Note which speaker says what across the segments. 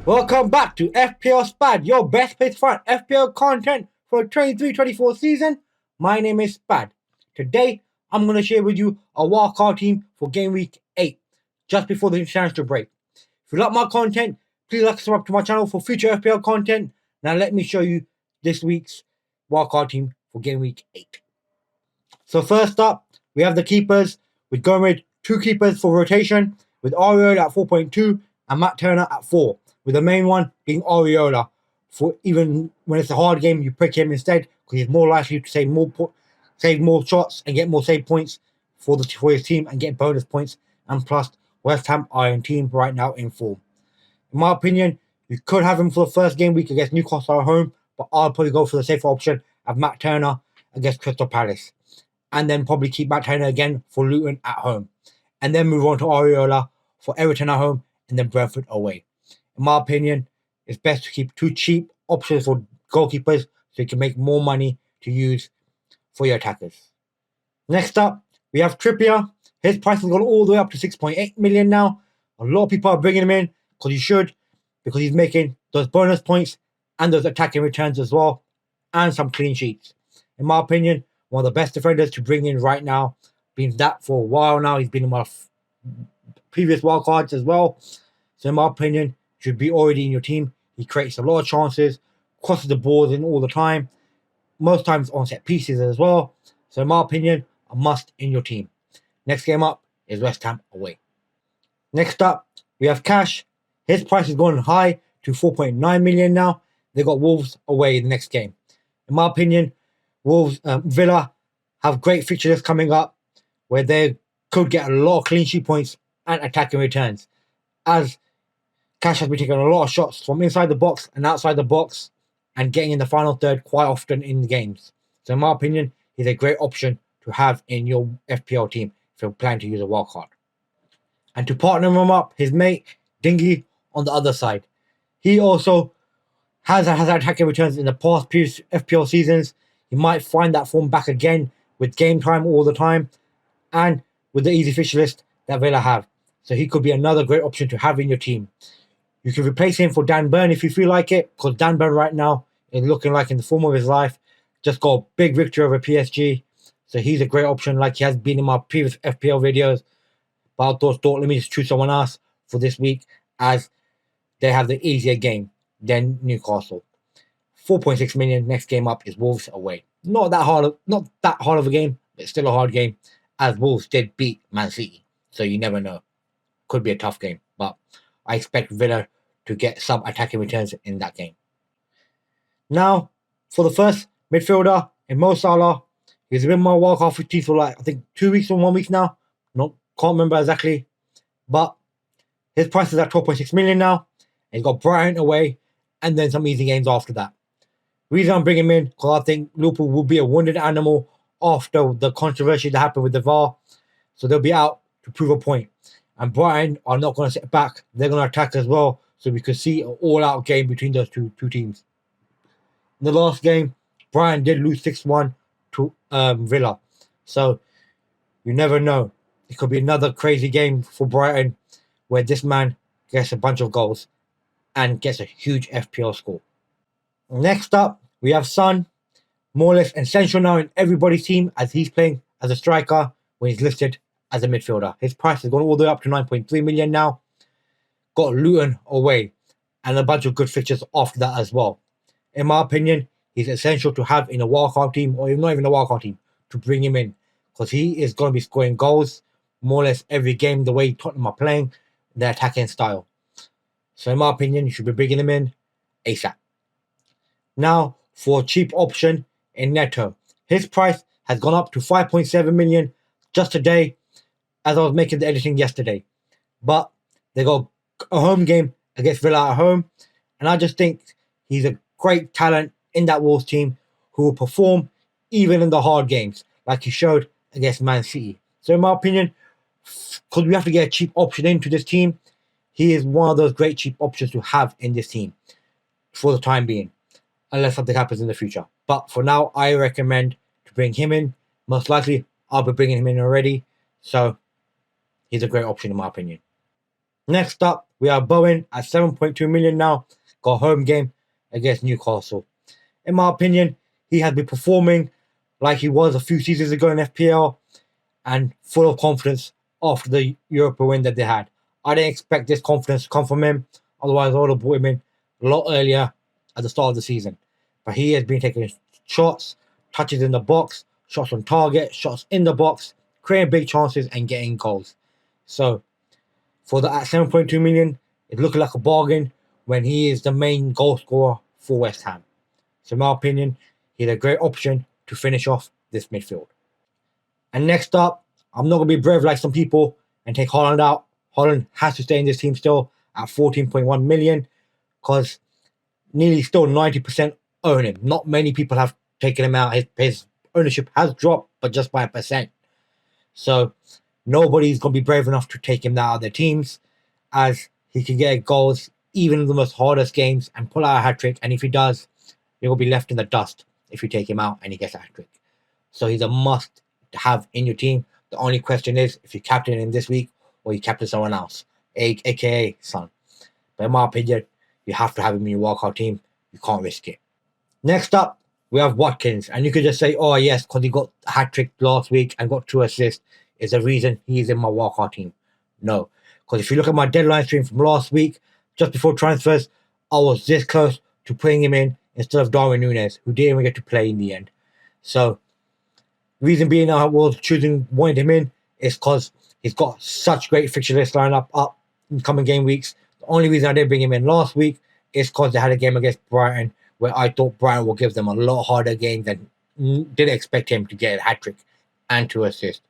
Speaker 1: Welcome back to FPL Spad, your best place to find FPL content for the 23-24 season. My name is Spad. Today, I'm going to share with you a wildcard team for game week 8, just before the international break. If you like my content, please like and subscribe to my channel for future FPL content. Now let me show you this week's wildcard team for game week 8. So first up, we have the keepers. We're going with 2 keepers for rotation, with Auriola at 4.2 and Matt Turner at 4. With the main one being Auriola. For even when it's a hard game, you pick him instead because he's more likely to save more shots and get more save points for his team and get bonus points. And plus, West Ham are in team right now in form. In my opinion, you could have him for the first game week against Newcastle at home, but I'll probably go for the safer option of Matt Turner against Crystal Palace. And then probably keep Matt Turner again for Luton at home. And then move on to Auriola for Everton at home and then Brentford away. In my opinion, it's best to keep 2 cheap options for goalkeepers so you can make more money to use for your attackers. Next up, we have Trippier. His price has gone all the way up to 6.8 million now. A lot of people are bringing him in because he should, because he's making those bonus points and those attacking returns as well, and some clean sheets. In my opinion, one of the best defenders to bring in right now. Been that for a while now. He's been in my previous wildcards as well. So in my opinion, should be already in your team. He creates a lot of chances, crosses the ball in all the time, most times on set pieces as well. So in my opinion, a must in your team. Next game up is West Ham away. Next up, we have Cash. His price has gone high to 4.9 million now. They got Wolves away in the next game. In my opinion, Wolves, Villa have great fixtures coming up where they could get a lot of clean sheet points and attacking returns, as Cash has been taking a lot of shots from inside the box and outside the box and getting in the final third quite often in the games. So in my opinion, he's a great option to have in your FPL team if you plan to use a wildcard. And to partner him up, his mate, Dingy, on the other side. He also has attacking returns in the past previous FPL seasons. You might find that form back again with game time all the time and with the easy fixture list that Villa have. So he could be another great option to have in your team. You can replace him for Dan Burn if you feel like it, because Dan Burn right now is looking like in the form of his life. Just got a big victory over PSG. So he's a great option like he has been in my previous FPL videos. But I thought, let me just choose someone else for this week as they have the easier game than Newcastle. 4.6 million next game up is Wolves away. Not that hard of a game, but still a hard game, as Wolves did beat Man City. So you never know. Could be a tough game, but I expect Villa to get some attacking returns in that game. Now, for the first midfielder in Mo Salah, he's been my wildcard 15 for I think 2 weeks or 1 week now. Can't remember exactly, but his price is at 12.6 million now. And he's got Brighton away, and then some easy games after that. The reason I'm bringing him in because I think Liverpool will be a wounded animal after the controversy that happened with the VAR, so they'll be out to prove a point. And Brighton are not going to sit back; they're going to attack as well. So we could see an all-out game between those two teams. In the last game, Brighton did lose 6-1 to Villa, so you never know. It could be another crazy game for Brighton, where this man gets a bunch of goals and gets a huge FPL score. Next up, we have Son, more or less essential now in everybody's team as he's playing as a striker when he's listed as a midfielder. His price has gone all the way up to 9.3 million now. Got Luton away and a bunch of good fixtures after that as well. In my opinion, he's essential to have in a wildcard team, or not even a wildcard team, to bring him in, because he is going to be scoring goals more or less every game the way Tottenham are playing, their attacking style. So in my opinion, you should be bringing him in ASAP. Now, for a cheap option in Neto. His price has gone up to 5.7 million just today as I was making the editing yesterday. But they got a home game against Villa at home. And I just think he's a great talent in that Wolves team who will perform even in the hard games like he showed against Man City. So in my opinion, because we have to get a cheap option into this team, he is one of those great cheap options to have in this team for the time being, unless something happens in the future. But for now, I recommend to bring him in. Most likely, I'll be bringing him in already. So he's a great option in my opinion. Next up, we have Bowen at 7.2 million now. Got a home game against Newcastle. In my opinion, he has been performing like he was a few seasons ago in FPL and full of confidence after the Europa win that they had. I didn't expect this confidence to come from him. Otherwise, I would have brought him in a lot earlier at the start of the season. But he has been taking shots, touches in the box, shots on target, shots in the box, creating big chances and getting goals. So for the at 7.2 million, it's looking like a bargain when he is the main goal scorer for West Ham. So in my opinion, he's a great option to finish off this midfield. And next up, I'm not going to be brave like some people and take Holland out. Holland has to stay in this team still at 14.1 million because nearly still 90% own him. Not many people have taken him out. His ownership has dropped, but just by 1%. So nobody's going to be brave enough to take him out of their teams as he can get goals even in the most hardest games and pull out a hat-trick. And if he does, he will be left in the dust if you take him out and he gets a hat-trick. So he's a must to have in your team. The only question is if you captain him this week or you captain someone else, aka Son. But in my opinion, you have to have him in your wildcard team. You can't risk it. Next up, we have Watkins. And you could just say, oh yes, because he got a hat-trick last week and got 2 assists is the reason he's in my wildcard team. No. Because if you look at my deadline stream from last week, just before transfers, I was this close to putting him in instead of Darwin Núñez, who didn't even get to play in the end. So, reason being I was wanting him in is because he's got such great fixture list lineup up in coming game weeks. The only reason I didn't bring him in last week is because they had a game against Brighton where I thought Brighton will give them a lot harder game than didn't expect him to get a hat-trick and 2 assists.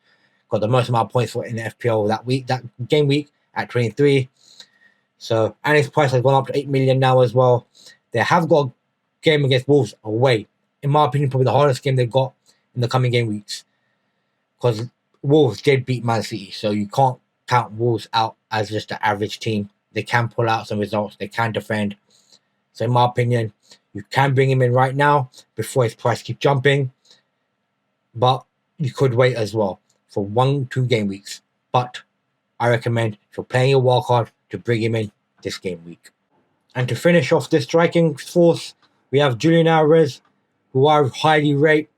Speaker 1: Got the most amount of points for in the FPL that game week at 23. So, and his price has gone up to 8 million now as well. They have got a game against Wolves away. In my opinion, probably the hardest game they've got in the coming game weeks. Because Wolves did beat Man City, so you can't count Wolves out as just an average team. They can pull out some results. They can defend. So in my opinion, you can bring him in right now before his price keeps jumping. But you could wait as well for 1-2 game weeks. But I recommend if you're playing your wildcard to bring him in this game week. And to finish off this striking force, we have Julian Alvarez, who I highly rate.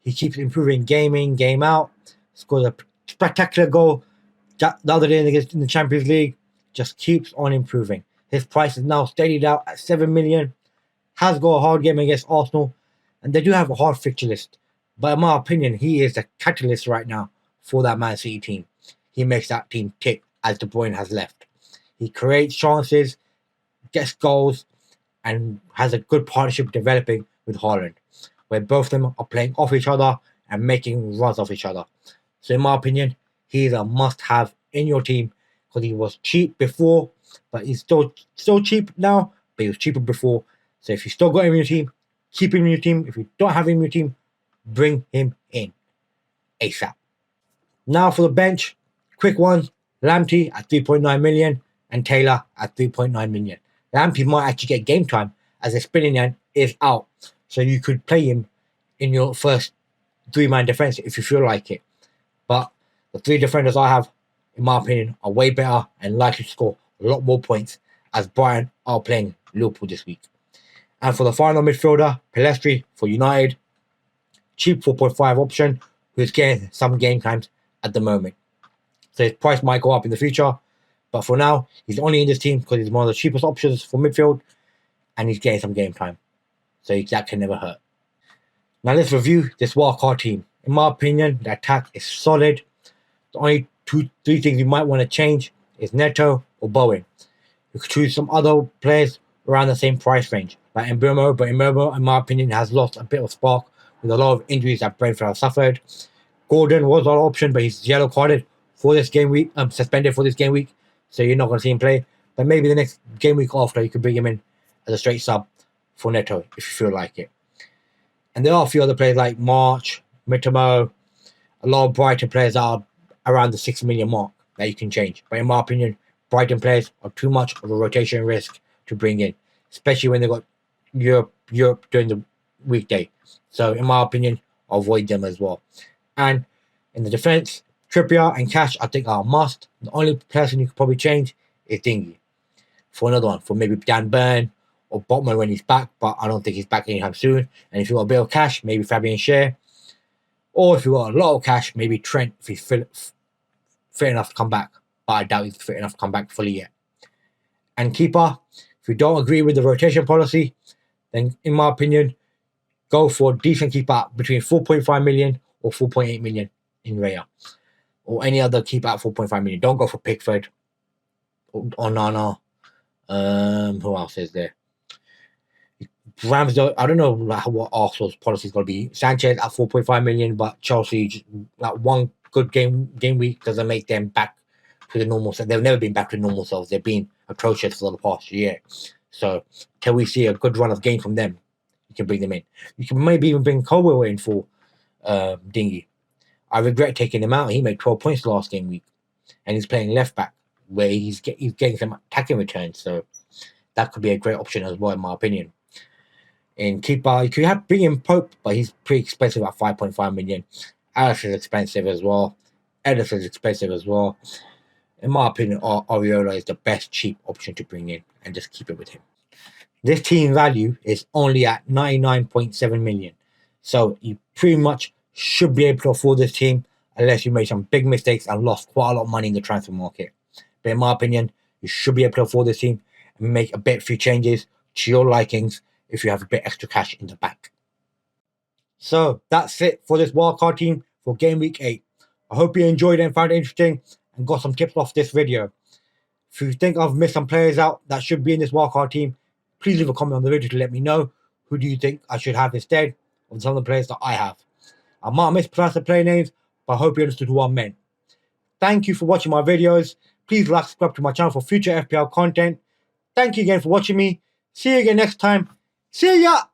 Speaker 1: He keeps improving game in, game out. Scored a spectacular goal the other day in the Champions League. Just keeps on improving. His price is now steadied out at 7 million. Has got a hard game against Arsenal. And they do have a hard fixture list. But in my opinion, he is the catalyst right now for that Man City team. He makes that team tick as De Bruyne has left. He creates chances, gets goals, and has a good partnership developing with Haaland, where both of them are playing off each other and making runs off each other. So in my opinion, he's a must-have in your team because he was cheap before, but he's still cheap now, but he was cheaper before. So if you still got him in your team, keep him in your team. If you don't have him in your team, bring him in ASAP. Now for the bench, quick ones. Lamptey at 3.9 million and Taylor at 3.9 million. Lamptey might actually get game time as his spinning end is out. So you could play him in your first 3-man defense if you feel like it. But the 3 defenders I have, in my opinion, are way better and likely to score a lot more points as Brighton are playing Liverpool this week. And for the final midfielder, Pelestri for United, cheap 4.5 option, who's getting some game times at the moment. So his price might go up in the future. But for now, he's only in this team because he's one of the cheapest options for midfield. And he's getting some game time. So that can never hurt. Now let's review this wildcard team. In my opinion, the attack is solid. The only 2-3 things you might want to change is Neto or Bowen. You could choose some other players around the same price range, like Mbeumo. But Mbeumo, in my opinion, has lost a bit of spark with a lot of injuries that Brentford have suffered. Gordon was an option, but he's yellow carded for this game week, suspended for this game week, so you're not going to see him play. But maybe the next game week after, you could bring him in as a straight sub for Neto if you feel like it. And there are a few other players like March, Mitoma, a lot of Brighton players that are around the 6 million mark that you can change. But in my opinion, Brighton players are too much of a rotation risk to bring in, especially when they've got Europe during the weekday. So in my opinion, avoid them as well. And in the defense, Trippier and Cash, I think, are a must. The only person you could probably change is Dingy. For another one, for maybe Dan Burn or Botman when he's back, but I don't think he's back anytime soon. And if you've got a bit of cash, maybe Fabian Schär. Or if you've got a lot of cash, maybe Trent if he's fit enough to come back. But I doubt he's fit enough to come back fully yet. And keeper, if you don't agree with the rotation policy, then in my opinion, go for a decent keeper between 4.5 million or 4.8 million in Raya. Or any other keeper at 4.5 million. Don't go for Pickford or Nana. Who else is there? Ramsdale, I don't know what Arsenal's policy is going to be. Sanchez at 4.5 million, but Chelsea, just, like one good game week doesn't make them back to the normal self. They've never been back to normal selves. They've been atrocious for the past year. So, can we see a good run of games from them? You can bring them in. You can maybe even bring Colwell in for Dingy. I regret taking him out. He made 12 points last game week, and he's playing left back where he's getting some attacking returns. So that could be a great option as well, in my opinion. In keeper, you could bring in Pope, but he's pretty expensive at 5.5 million. Alex is expensive as well. Edison is expensive as well. In my opinion, Areola is the best cheap option to bring in and just keep it with him. This team value is only at 99.7 million. So you pretty much should be able to afford this team unless you made some big mistakes and lost quite a lot of money in the transfer market. But in my opinion, you should be able to afford this team and make a few changes to your likings if you have a bit extra cash in the bank. So that's it for this wildcard team for game week 8. I hope you enjoyed it and found it interesting and got some tips off this video. If you think I've missed some players out that should be in this wildcard team, please leave a comment on the video to let me know. Who do you think I should have instead of some of the players that I have? I might mispronounce the player names, but I hope you understood who I meant. Thank you for watching my videos. Please like, subscribe to my channel for future FPL content. Thank you again for watching me. See you again next time. See ya!